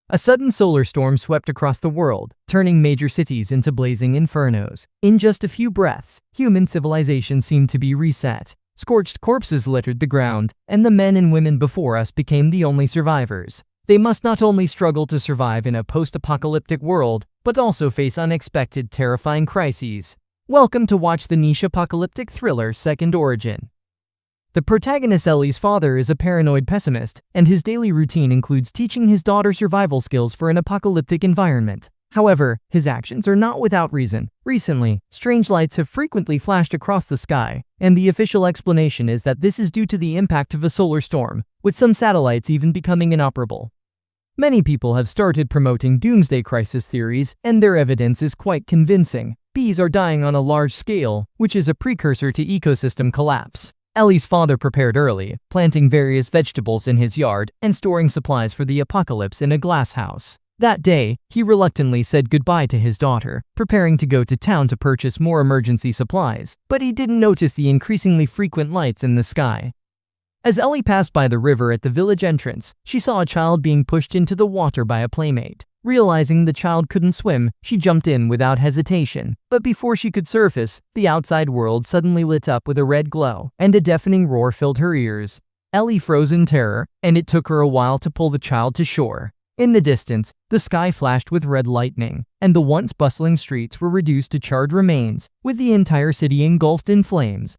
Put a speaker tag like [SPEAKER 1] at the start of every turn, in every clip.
[SPEAKER 1] A sudden solar storm swept across the world, turning major cities into blazing infernos. In just a few breaths, human civilization seemed to be reset. Scorched corpses littered the ground, and the men and women before us became the only survivors. They must not only struggle to survive in a post-apocalyptic world, but also face unexpected, terrifying crises. Welcome to watch the niche apocalyptic thriller Second Origin. The protagonist Ellie's father is a paranoid pessimist, and his daily routine includes teaching his daughter survival skills for an apocalyptic environment. However, his actions are not without reason. Recently, strange lights have frequently flashed across the sky, and the official explanation is that this is due to the impact of a solar storm, with some satellites even becoming inoperable. Many people have started promoting doomsday crisis theories, and their evidence is quite convincing. Bees are dying on a large scale, which is a precursor to ecosystem collapse. Ellie's father prepared early, planting various vegetables in his yard and storing supplies for the apocalypse in a glass house. That day, he reluctantly said goodbye to his daughter, preparing to go to town to purchase more emergency supplies, but he didn't notice the increasingly frequent lights in the sky. As Ellie passed by the river at the village entrance, she saw a child being pushed into the water by a playmate. Realizing the child couldn't swim, she jumped in without hesitation. But before she could surface, the outside world suddenly lit up with a red glow, and a deafening roar filled her ears. Ellie froze in terror, and it took her a while to pull the child to shore. In the distance, the sky flashed with red lightning, and the once bustling streets were reduced to charred remains, with the entire city engulfed in flames.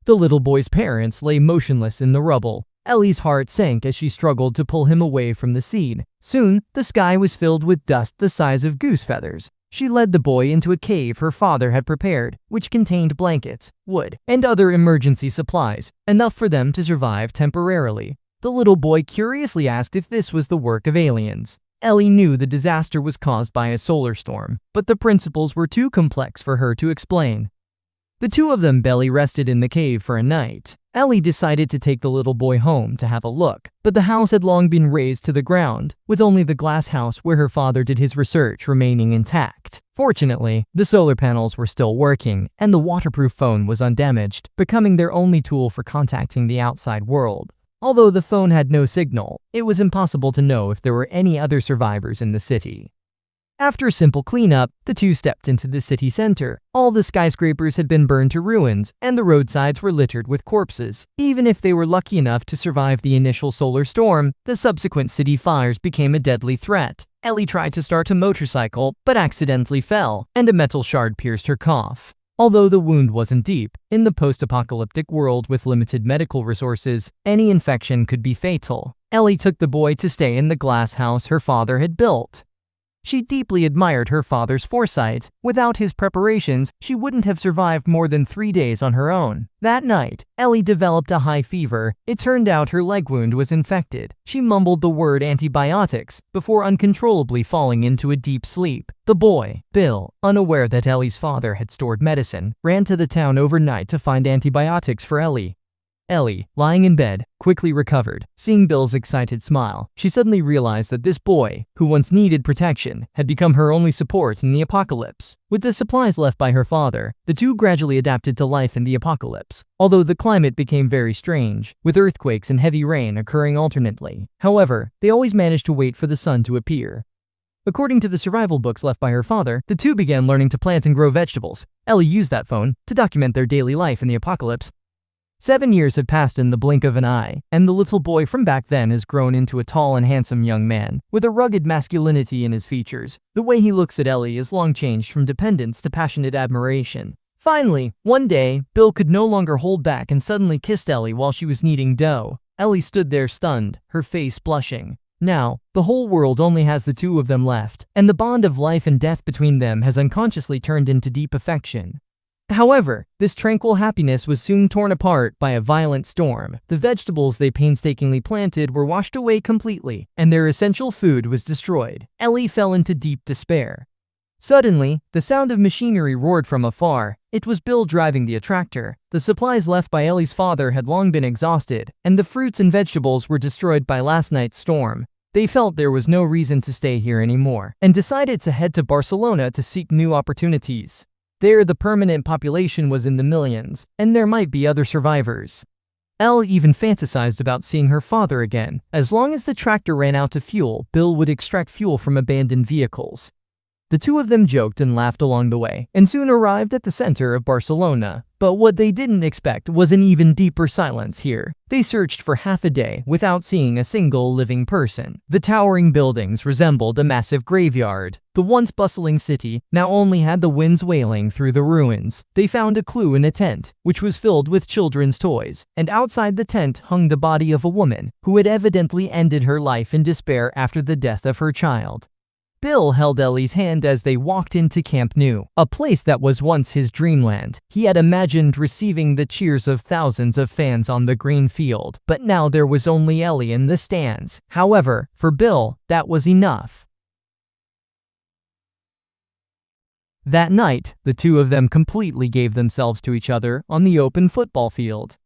[SPEAKER 1] The little boy's parents lay motionless in the rubble. Ellie's heart sank as she struggled to pull him away from the scene. Soon, the sky was filled with dust the size of goose feathers. She led the boy into a cave her father had prepared, which contained blankets, wood, and other emergency supplies, enough for them to survive temporarily. The little boy curiously asked if this was the work of aliens. Ellie knew the disaster was caused by a solar storm, but the principles were too complex for her to explain. The two of them belly rested in the cave for a night. Ellie decided to take the little boy home to have a look, but the house had long been razed to the ground, with only the glass house where her father did his research remaining intact. Fortunately, the solar panels were still working, and the waterproof phone was undamaged, becoming their only tool for contacting the outside world. Although the phone had no signal, it was impossible to know if there were any other survivors in the city. After a simple cleanup, the two stepped into the city center. All the skyscrapers had been burned to ruins, and the roadsides were littered with corpses. Even if they were lucky enough to survive the initial solar storm, the subsequent city fires became a deadly threat. Ellie tried to start a motorcycle, but accidentally fell, and a metal shard pierced her cough. Although the wound wasn't deep, in the post-apocalyptic world with limited medical resources, any infection could be fatal. Ellie took the boy to stay in the glass house her father had built. She deeply admired her father's foresight. Without his preparations, she wouldn't have survived more than 3 days on her own. That night, Ellie developed a high fever. It turned out her leg wound was infected. She mumbled the word antibiotics before uncontrollably falling into a deep sleep. The boy, Bill, unaware that Ellie's father had stored medicine, ran to the town overnight to find antibiotics for Ellie. Ellie, lying in bed, quickly recovered. Seeing Bill's excited smile, she suddenly realized that this boy, who once needed protection, had become her only support in the apocalypse. With the supplies left by her father, the two gradually adapted to life in the apocalypse, although the climate became very strange, with earthquakes and heavy rain occurring alternately. However, they always managed to wait for the sun to appear. According to the survival books left by her father, the two began learning to plant and grow vegetables. Ellie used that phone to document their daily life in the apocalypse. 7 years had passed in the blink of an eye, and the little boy from back then has grown into a tall and handsome young man, with a rugged masculinity in his features. The way he looks at Ellie has long changed from dependence to passionate admiration. Finally, one day, Bill could no longer hold back and suddenly kissed Ellie while she was kneading dough. Ellie stood there stunned, her face blushing. Now, the whole world only has the two of them left, and the bond of life and death between them has unconsciously turned into deep affection. However, this tranquil happiness was soon torn apart by a violent storm. The vegetables they painstakingly planted were washed away completely, and their essential food was destroyed. Ellie fell into deep despair. Suddenly, the sound of machinery roared from afar. It was Bill driving the tractor. The supplies left by Ellie's father had long been exhausted, and the fruits and vegetables were destroyed by last night's storm. They felt there was no reason to stay here anymore, and decided to head to Barcelona to seek new opportunities. There, the permanent population was in the millions, and there might be other survivors. Ellie even fantasized about seeing her father again. As long as the tractor ran out of fuel, Bill would extract fuel from abandoned vehicles. The two of them joked and laughed along the way, and soon arrived at the center of Barcelona. But what they didn't expect was an even deeper silence here. They searched for half a day without seeing a single living person. The towering buildings resembled a massive graveyard. The once bustling city now only had the winds wailing through the ruins. They found a clue in a tent, which was filled with children's toys, and outside the tent hung the body of a woman who had evidently ended her life in despair after the death of her child. Bill held Ellie's hand as they walked into Camp Nou, a place that was once his dreamland. He had imagined receiving the cheers of thousands of fans on the green field, but now there was only Ellie in the stands. However, for Bill, that was enough. That night, the two of them completely gave themselves to each other on the open football field.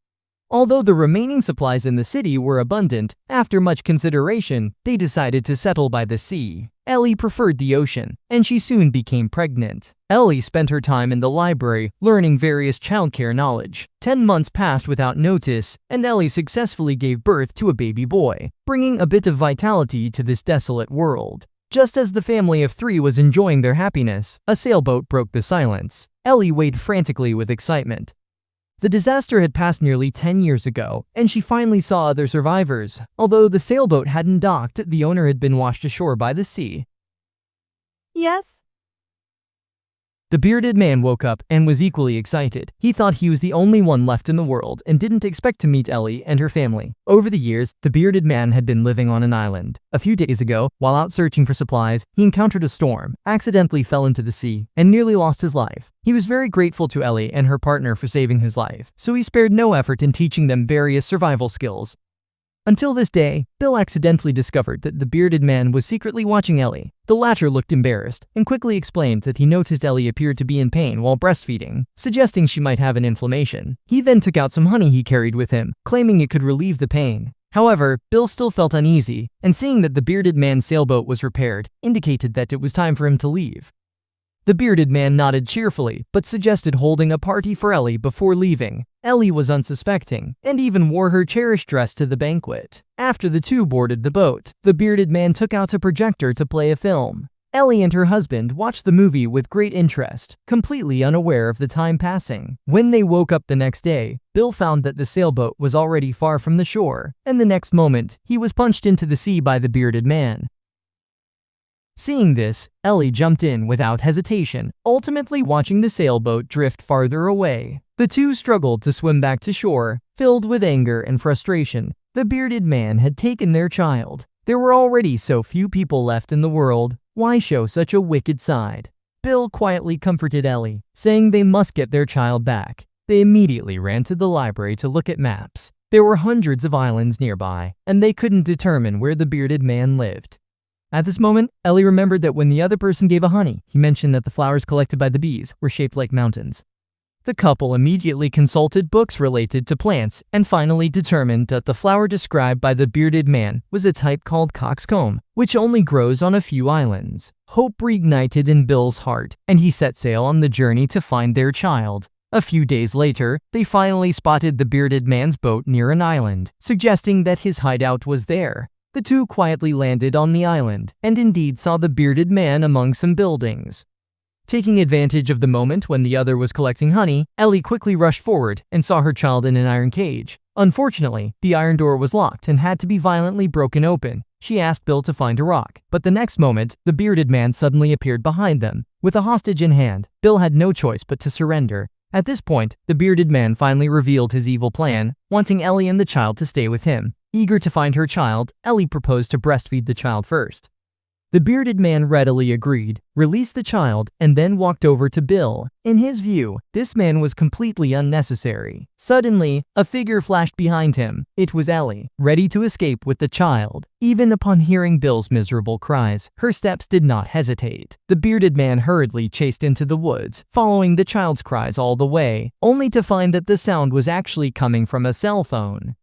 [SPEAKER 1] Although the remaining supplies in the city were abundant, after much consideration, they decided to settle by the sea. Ellie preferred the ocean, and she soon became pregnant. Ellie spent her time in the library, learning various childcare knowledge. 10 months passed without notice, and Ellie successfully gave birth to a baby boy, bringing a bit of vitality to this desolate world. Just as the family of 3 was enjoying their happiness, a sailboat broke the silence. Ellie waited frantically with excitement. The disaster had passed nearly 10 years ago, and she finally saw other survivors. Although the sailboat hadn't docked, the owner had been washed ashore by the sea.
[SPEAKER 2] Yes?
[SPEAKER 1] The bearded man woke up and was equally excited. He thought he was the only one left in the world and didn't expect to meet Ellie and her family. Over the years, the bearded man had been living on an island. A few days ago, while out searching for supplies, he encountered a storm, accidentally fell into the sea, and nearly lost his life. He was very grateful to Ellie and her partner for saving his life, so he spared no effort in teaching them various survival skills. Until this day, Bill accidentally discovered that the bearded man was secretly watching Ellie. The latter looked embarrassed and quickly explained that he noticed Ellie appeared to be in pain while breastfeeding, suggesting she might have an inflammation. He then took out some honey he carried with him, claiming it could relieve the pain. However, Bill still felt uneasy, and seeing that the bearded man's sailboat was repaired, indicated that it was time for him to leave. The bearded man nodded cheerfully, but suggested holding a party for Ellie before leaving. Ellie was unsuspecting, and even wore her cherished dress to the banquet. After the two boarded the boat, the bearded man took out a projector to play a film. Ellie and her husband watched the movie with great interest, completely unaware of the time passing. When they woke up the next day, Bill found that the sailboat was already far from the shore, and the next moment, he was punched into the sea by the bearded man. Seeing this, Ellie jumped in without hesitation, ultimately watching the sailboat drift farther away. The two struggled to swim back to shore, filled with anger and frustration. The bearded man had taken their child. There were already so few people left in the world. Why show such a wicked side? Bill quietly comforted Ellie, saying they must get their child back. They immediately ran to the library to look at maps. There were hundreds of islands nearby, and they couldn't determine where the bearded man lived. At this moment, Ellie remembered that when the other person gave a honey, he mentioned that the flowers collected by the bees were shaped like mountains. The couple immediately consulted books related to plants and finally determined that the flower described by the bearded man was a type called coxcomb, which only grows on a few islands. Hope reignited in Bill's heart, and he set sail on the journey to find their child. A few days later, they finally spotted the bearded man's boat near an island, suggesting that his hideout was there. The two quietly landed on the island, and indeed saw the bearded man among some buildings. Taking advantage of the moment when the other was collecting honey, Ellie quickly rushed forward and saw her child in an iron cage. Unfortunately, the iron door was locked and had to be violently broken open. She asked Bill to find a rock, but the next moment, the bearded man suddenly appeared behind them. With a hostage in hand, Bill had no choice but to surrender. At this point, the bearded man finally revealed his evil plan, wanting Ellie and the child to stay with him. Eager to find her child, Ellie proposed to breastfeed the child first. The bearded man readily agreed, released the child, and then walked over to Bill. In his view, this man was completely unnecessary. Suddenly, a figure flashed behind him. It was Ellie, ready to escape with the child. Even upon hearing Bill's miserable cries, her steps did not hesitate. The bearded man hurriedly chased into the woods, following the child's cries all the way, only to find that the sound was actually coming from a cell phone.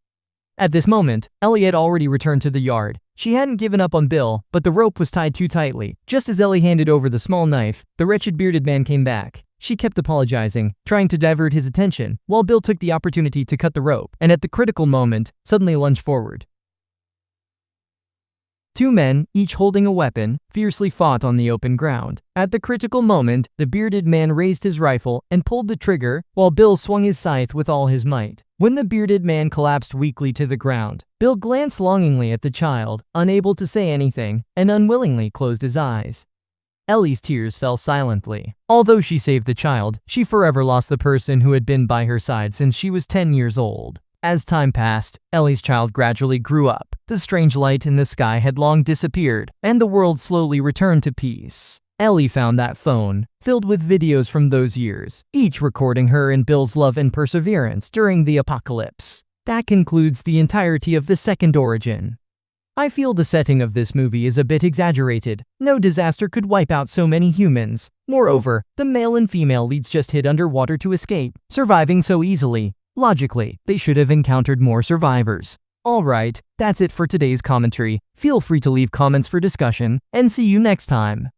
[SPEAKER 1] At this moment, Ellie had already returned to the yard. She hadn't given up on Bill, but the rope was tied too tightly. Just as Ellie handed over the small knife, the wretched bearded man came back. She kept apologizing, trying to divert his attention, while Bill took the opportunity to cut the rope, and at the critical moment, suddenly lunged forward. Two men, each holding a weapon, fiercely fought on the open ground. At the critical moment, the bearded man raised his rifle and pulled the trigger, while Bill swung his scythe with all his might. When the bearded man collapsed weakly to the ground, Bill glanced longingly at the child, unable to say anything, and unwillingly closed his eyes. Ellie's tears fell silently. Although she saved the child, she forever lost the person who had been by her side since she was 10 years old. As time passed, Ellie's child gradually grew up. The strange light in the sky had long disappeared, and the world slowly returned to peace. Ellie found that phone, filled with videos from those years, each recording her and Bill's love and perseverance during the apocalypse. That concludes the entirety of the second origin. I feel the setting of this movie is a bit exaggerated. No disaster could wipe out so many humans. Moreover, the male and female leads just hid underwater to escape, surviving so easily. Logically, they should have encountered more survivors. Alright, that's it for today's commentary. Feel free to leave comments for discussion, and see you next time.